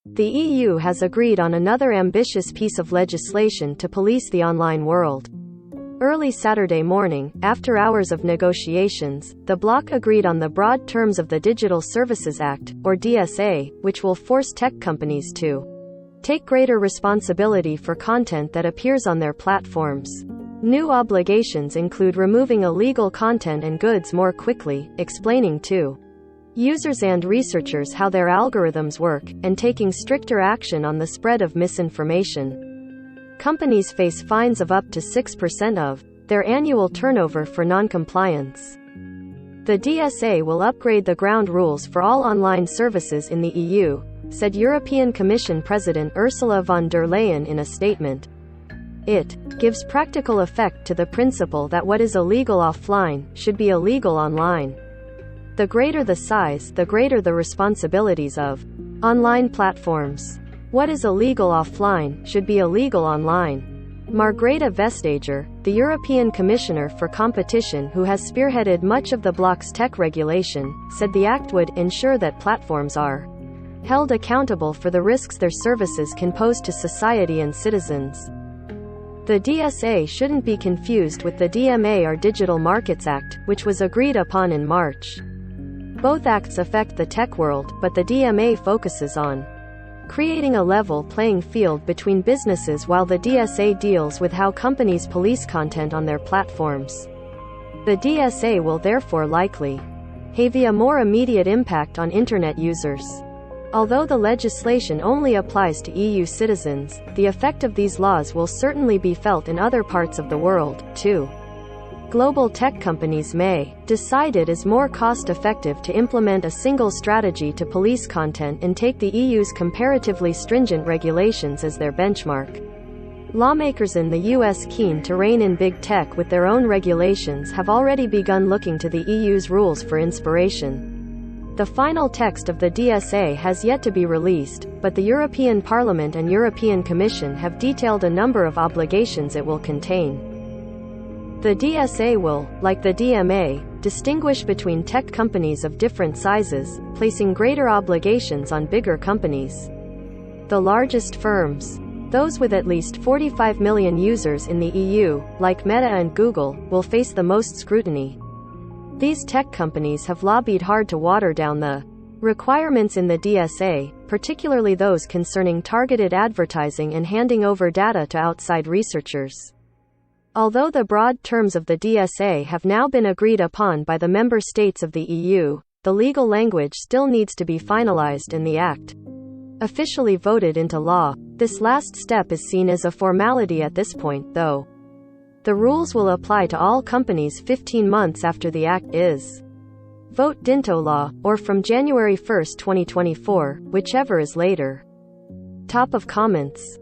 The EU has agreed on another ambitious piece of legislation to police the online world. Early Saturday morning, after hours of negotiations, the bloc agreed on the broad terms of the Digital Services Act, or DSA, which will force tech companies to take greater responsibility for content that appears on their platforms. New obligations include removing illegal content and goods more quickly, explaining to users and researchers how their algorithms work, and taking stricter action on the spread of misinformation. Companies face fines of up to 6% of their annual turnover for non-compliance. The DSA will upgrade the ground rules for all online services in the EU, said European Commission President Ursula von der Leyen in a statement. It gives practical effect to the principle that what is illegal offline should be illegal online. The greater the size, the greater the responsibilities of online platforms. What is illegal offline should be illegal online. Margrethe Vestager, the European Commissioner for Competition who has spearheaded much of the bloc's tech regulation, said the act would ensure that platforms are held accountable for the risks their services can pose to society and citizens. The DSA shouldn't be confused with the DMA or Digital Markets Act, which was agreed upon in March. Both acts affect the tech world, but the DMA focuses on creating a level playing field between businesses while the DSA deals with how companies police content on their platforms. The DSA will therefore likely have a more immediate impact on Internet users. Although the legislation only applies to EU citizens, the effect of these laws will certainly be felt in other parts of the world, too. Global tech companies may decide it is more cost-effective to implement a single strategy to police content and take the EU's comparatively stringent regulations as their benchmark. Lawmakers in the US keen to rein in big tech with their own regulations have already begun looking to the EU's rules for inspiration. The final text of the DSA has yet to be released, but the European Parliament and European Commission have detailed a number of obligations it will contain. The DSA will, like the DMA, distinguish between tech companies of different sizes, placing greater obligations on bigger companies. The largest firms, those with at least 45 million users in the EU, like Meta and Google, will face the most scrutiny. These tech companies have lobbied hard to water down the requirements in the DSA, particularly those concerning targeted advertising and handing over data to outside researchers. Although the broad terms of the DSA have now been agreed upon by the member states of the EU, the legal language still needs to be finalized and the act officially voted into law. This last step is seen as a formality at this point, though. The rules will apply to all companies 15 months after the act is voted into law, or from January 1, 2024, whichever is later. Top of comments.